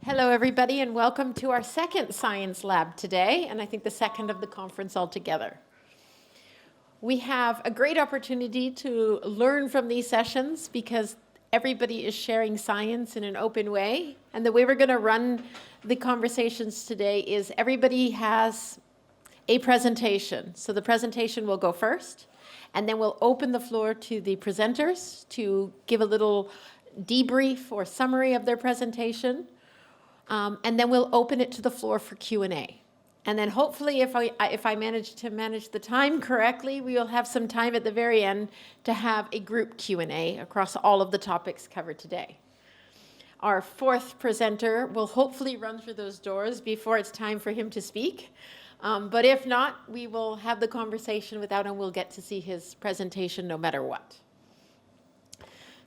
Hello, everybody, and welcome to our second science lab today, and I think the second of the conference altogether. We have a great opportunity to learn from these sessions because everybody is sharing science in an open way. And the way we're going to run the conversations today is everybody has a presentation. So the presentation will go first, and then we'll open the floor to the presenters to give a little debrief or summary of their presentation. And then we'll open it to the floor for Q&A. And then hopefully, if I manage to manage the time correctly, we will have some time at the very end to have a group Q&A across all of the topics covered today. Our fourth presenter will hopefully run through those doors before it's time for him to speak. But if not, we will have the conversation without him. We'll get to see his presentation no matter what.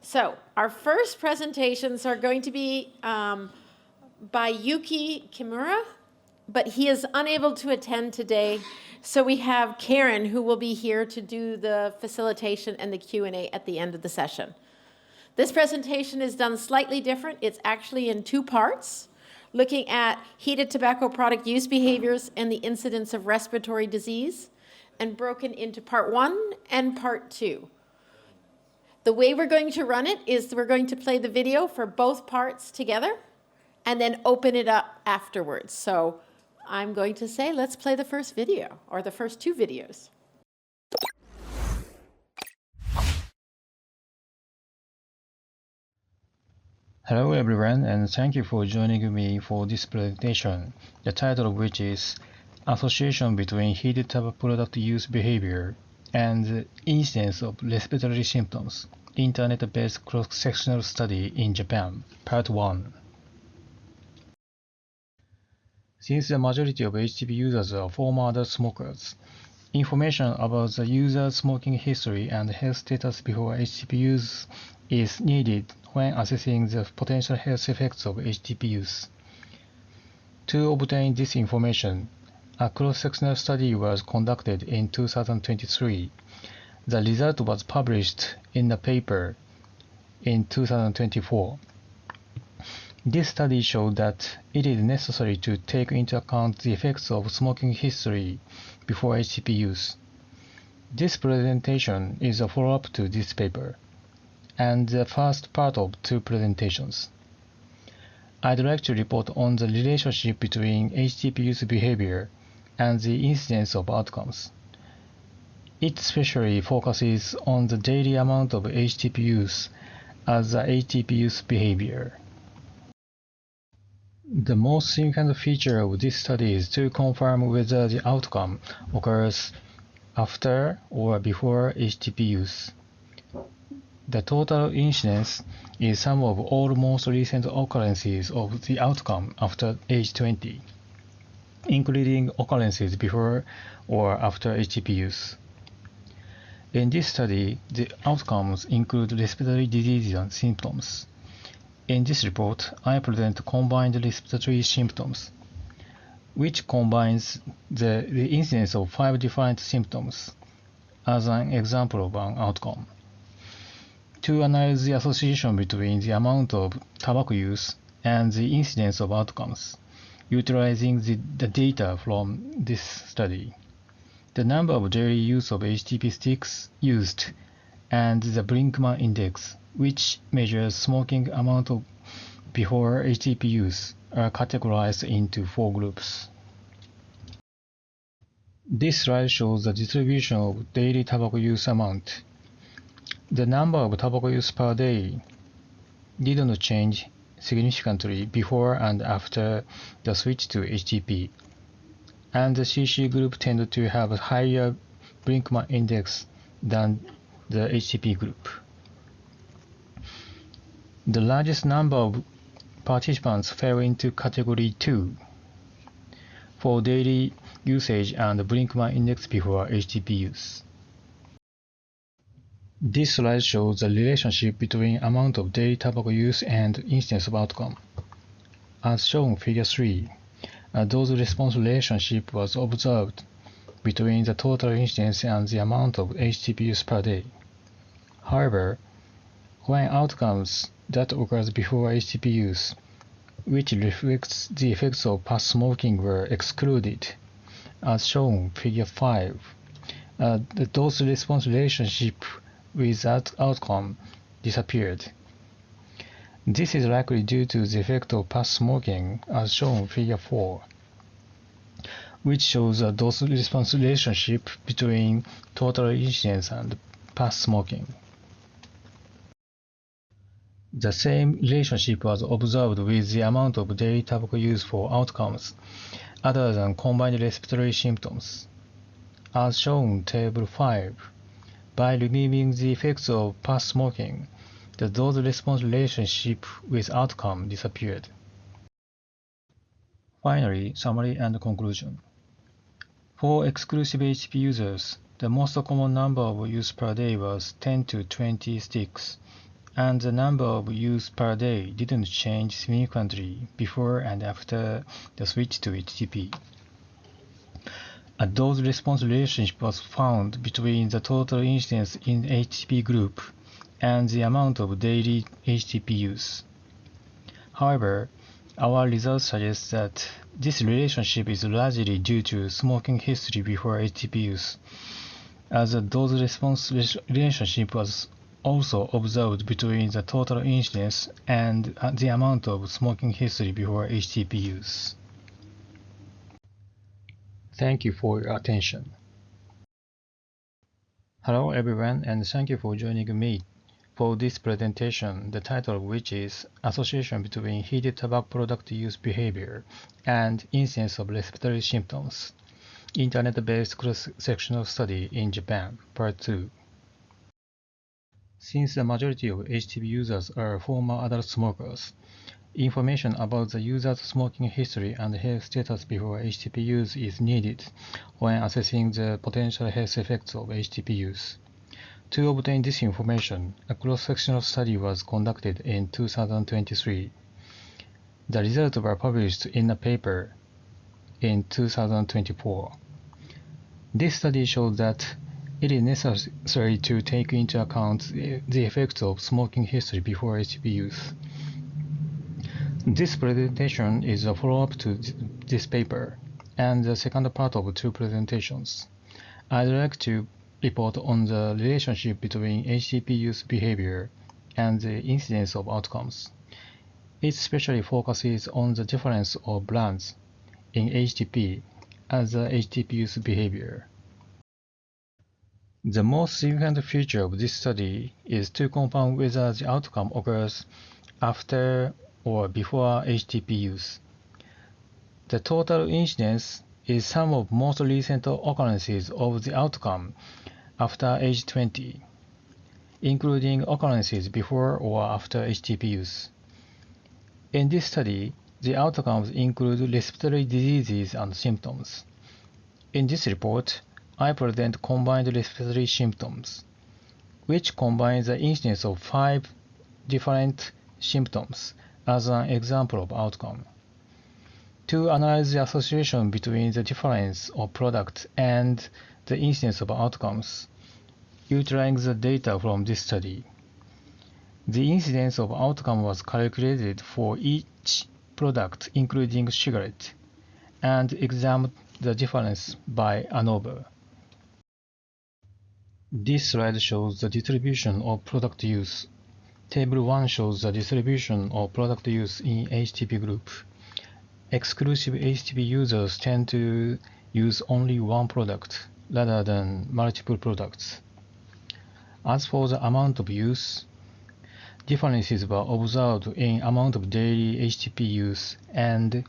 So our first presentations are going to be by Yuki Kimura, but he is unable to attend today. So we have Karen, who will be here to do the facilitation and the Q&A at the end of the session. This presentation is done slightly different. It's actually in two parts, looking at heated tobacco product use behaviors and the incidence of respiratory disease, and broken into part 1 and part 2. The way we're going to run it is we're going to play the video for both parts together, and then open it up afterwards. So I'm going to say, let's play the first video, or the first two videos. Hello everyone, and thank you for joining me for this presentation, the title of which is Association between Heated Tobacco Product Use Behavior and the Incidence of Respiratory Symptoms, Internet-Based Cross-Sectional Study in Japan, Part 1. Since the majority of HTP users are former adult smokers, information about the user's smoking history and health status before HTP use is needed when assessing the potential health effects of HTP use. To obtain this information, a cross-sectional study was conducted in 2023. The result was published in a paper in 2024. This study showed that it is necessary to take into account the effects of smoking history before HTP use. This presentation is a follow-up to this paper, and the first part of two presentations. I'd like to report on the relationship between HTP use behavior and the incidence of outcomes. It especially focuses on the daily amount of HTP use as the HTP use behavior. The most significant feature of this study is to confirm whether the outcome occurs after or before HTP use. The total incidence is sum of all most recent occurrences of the outcome after age 20, including occurrences before or after HTP use. In this study, the outcomes include respiratory disease and symptoms. In this report, I present combined respiratory symptoms, which combines the incidence of 5 different symptoms as an example of an outcome. To analyze the association between the amount of tobacco use and the incidence of outcomes, utilizing the data from this study, the number of daily use of HTP sticks used, and the Brinkman index, which measures smoking amount of before HTP use, are categorized into 4 groups. This slide shows the distribution of daily tobacco use amount. The number of tobacco use per day did not change significantly before and after the switch to HTP, and the CC group tended to have a higher Brinkman index than the HTP group. The largest number of participants fell into category 2 for daily usage and Brinkman index before HTP use. This slide shows the relationship between amount of daily tobacco use and incidence of outcome. As shown in Figure 3, a dose-response relationship was observed between the total incidence and the amount of HTP use per day. However, when outcomes that occurs before HTP use which reflects the effects of past smoking, were excluded, as shown figure 5. The dose-response relationship with that outcome disappeared. This is likely due to the effect of past smoking, as shown figure 4, which shows a dose-response relationship between total incidence and past smoking. The same relationship was observed with the amount of daily tobacco use for outcomes other than combined respiratory symptoms. As shown table 5, by removing the effects of past smoking, the dose-response relationship with outcome disappeared. Finally, summary and conclusion. For exclusive HTP users, the most common number of use per day was 10 to 20 sticks, and the number of use per day didn't change significantly before and after the switch to HTP. A dose-response relationship was found between the total incidence in the HTP group and the amount of daily HTP use. However, our results suggest that this relationship is largely due to smoking history before HTP use, as a dose-response relationship was also observed between the total incidence and the amount of smoking history before HTP use. Thank you for your attention. Hello everyone, and thank you for joining me for this presentation, the title of which is Association between Heated Tobacco Product Use Behavior and Incidence of Respiratory Symptoms, Internet-Based Cross-Sectional Study in Japan, Part 2. Since the majority of HTP users are former adult smokers, information about the user's smoking history and health status before HTP use is needed when assessing the potential health effects of HTP use. To obtain this information, a cross-sectional study was conducted in 2023. The results were published in a paper in 2024. This study showed that it is necessary to take into account the effects of smoking history before HTP use. This presentation is a follow-up to this paper and the second part of two presentations. I'd like to report on the relationship between HTP use behavior and the incidence of outcomes. It especially focuses on the difference of brands in HTP as the HTP use behavior. The most significant feature of this study is to confirm whether the outcome occurs after or before HTP use. The total incidence is sum of most recent occurrences of the outcome after age 20, including occurrences before or after HTP use. In this study, the outcomes include respiratory diseases and symptoms. In this report, I present combined respiratory symptoms, which combines the incidence of 5 different symptoms as an example of outcome. To analyze the association between the difference of product and the incidence of outcomes, utilizing the data from this study, the incidence of outcome was calculated for each product, including cigarette, and examined the difference by ANOVA. This slide shows the distribution of product use. Table 1 shows the distribution of product use in HTP group. Exclusive HTP users tend to use only one product rather than multiple products. As for the amount of use, differences were observed in amount of daily HTP use and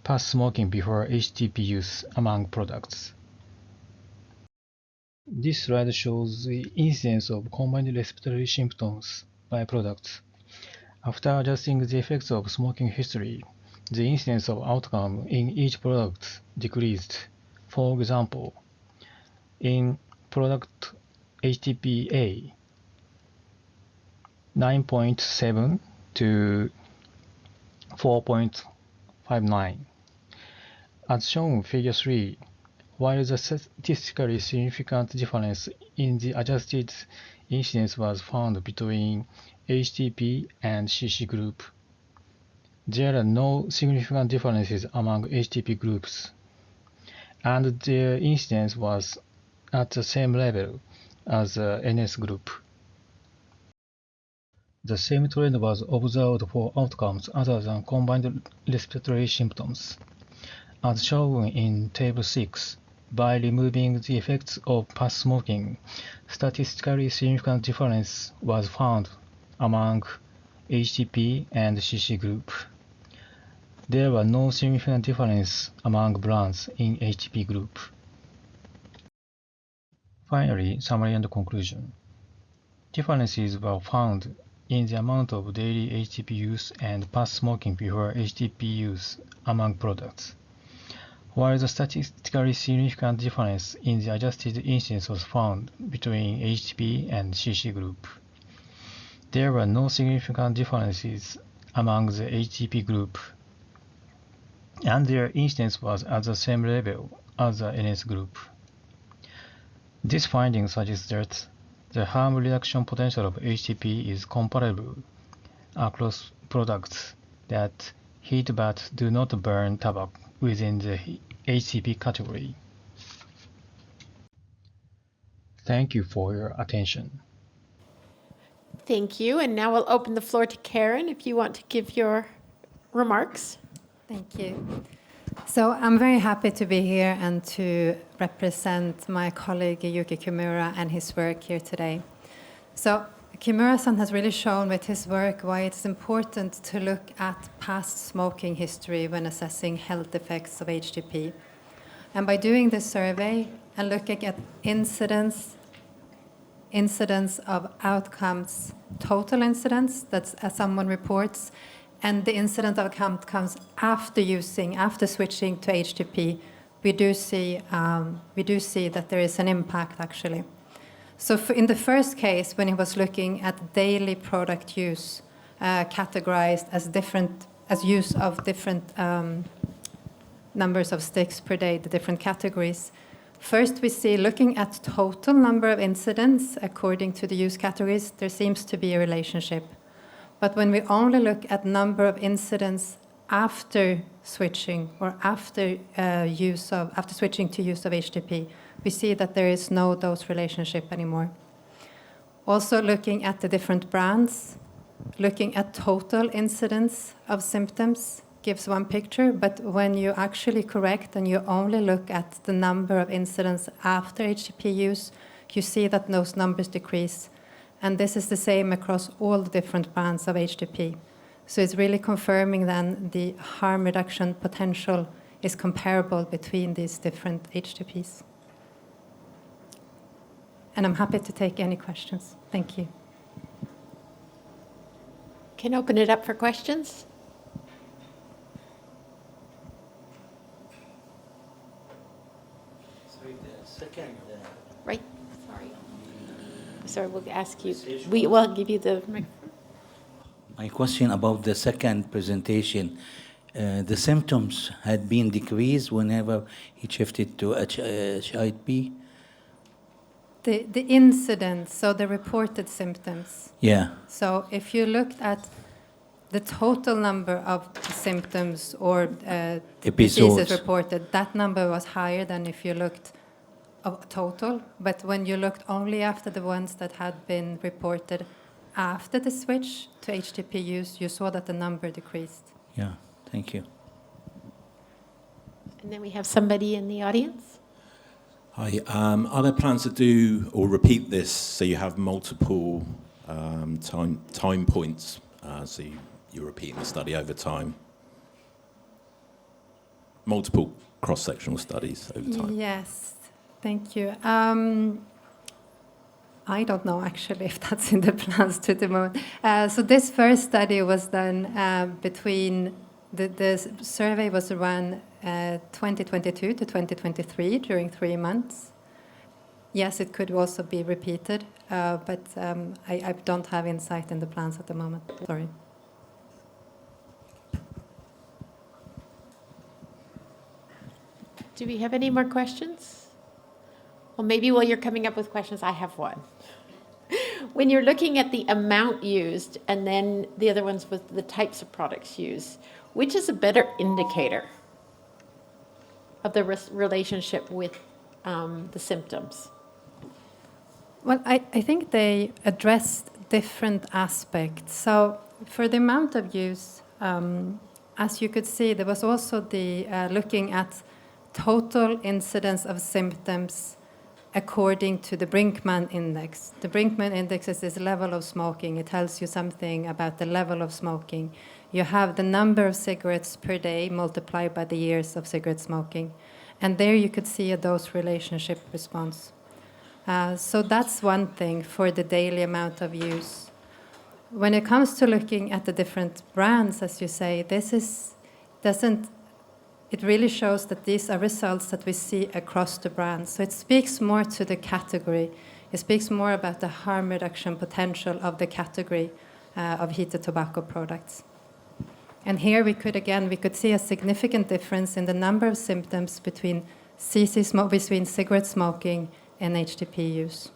past smoking before HTP use among products. This slide shows the incidence of combined respiratory symptoms by products. After adjusting the effects of smoking history, the incidence of outcome in each product decreased. For example, in product HTP-A, 9.7 to 4.59. As shown in figure 3, while the statistically significant difference in the adjusted incidence was found between HTP and CC group, there are no significant differences among HTP groups, and their incidence was at the same level as the NS group. The same trend was observed for outcomes other than combined respiratory symptoms. As shown in Table 6, by removing the effects of past smoking, statistically significant difference was found among HTP and CC group. There were no significant difference among brands in HTP group. Finally, summary and conclusion. Differences were found in the amount of daily HTP use and past smoking before HTP use among products, while the statistically significant difference in the adjusted incidence was found between HTP and CC group. There were no significant differences among the HTP group, and their incidence was at the same level as the NS group. This finding suggests that the harm reduction potential of HTP is comparable across products that heat but do not burn tobacco within the HTP category. Thank you for your attention. Thank you. And now we'll open the floor to Karen if you want to give your remarks. Thank you. So I'm very happy to be here and to represent my colleague Yuki Kimura and his work here today. So Kimura-san has really shown with his work why it's important to look at past smoking history when assessing health effects of HTP. And by doing this survey and looking at incidence of outcomes, total incidence, that's as someone reports, and the incident of outcomes after switching to HTP, we do see that there is an impact actually. So in the first case, when he was looking at daily product use, categorized as use of different numbers of sticks per day, the different categories. First, we see looking at total number of incidents according to the use categories, there seems to be a relationship. But when we only look at number of incidents after switching or after switching to use of HTP, we see that there is no dose relationship anymore. Also looking at the different brands, looking at total incidence of symptoms gives one picture, but when you actually correct and you only look at the number of incidents after HTP use, you see that those numbers decrease. And this is the same across all the different brands of HTP. So it's really confirming then the harm reduction potential is comparable between these different HTPs. And I'm happy to take any questions. Thank you. Can open it up for questions. Sorry, the second. Right. Sorry, we'll ask you. We will give you the microphone. My question about the second presentation. The symptoms had been decreased whenever he shifted to HIP? The incidence, so the reported symptoms. Yeah. So if you looked at the total number of symptoms or diseases reported, that number was higher than if you looked of total. But when you looked only after the ones that had been reported after the switch to HTP use, you saw that the number decreased. Yeah, thank you. And then we have somebody in the audience. Hi. Are there plans to do or repeat this so you have multiple time points, so you're repeating the study over time? Multiple cross-sectional studies over time? Yes, thank you. I don't know actually if that's in the plans to the moment. So this first study was done between, the survey was run 2022 to 2023 during 3 months. Yes, it could also be repeated, but I don't have insight in the plans at the moment. Sorry. Do we have any more questions? Well, maybe while you're coming up with questions, I have one. When you're looking at the amount used and then the other ones with the types of products used, which is a better indicator of the relationship with the symptoms? Well, I think they addressed different aspects. So for the amount of use, as you could see, there was also the looking at total incidence of symptoms according to the Brinkmann index. The Brinkmann index is this level of smoking. It tells you something about the level of smoking. You have the number of cigarettes per day multiplied by the years of cigarette smoking. And there you could see a dose relationship response. So that's one thing for the daily amount of use. When it comes to looking at the different brands, as you say, it really shows that these are results that we see across the brands. So it speaks more to the category. It speaks more about the harm reduction potential of the category of heated tobacco products. And here we could see a significant difference in the number of symptoms between cigarette smoking and HTP use.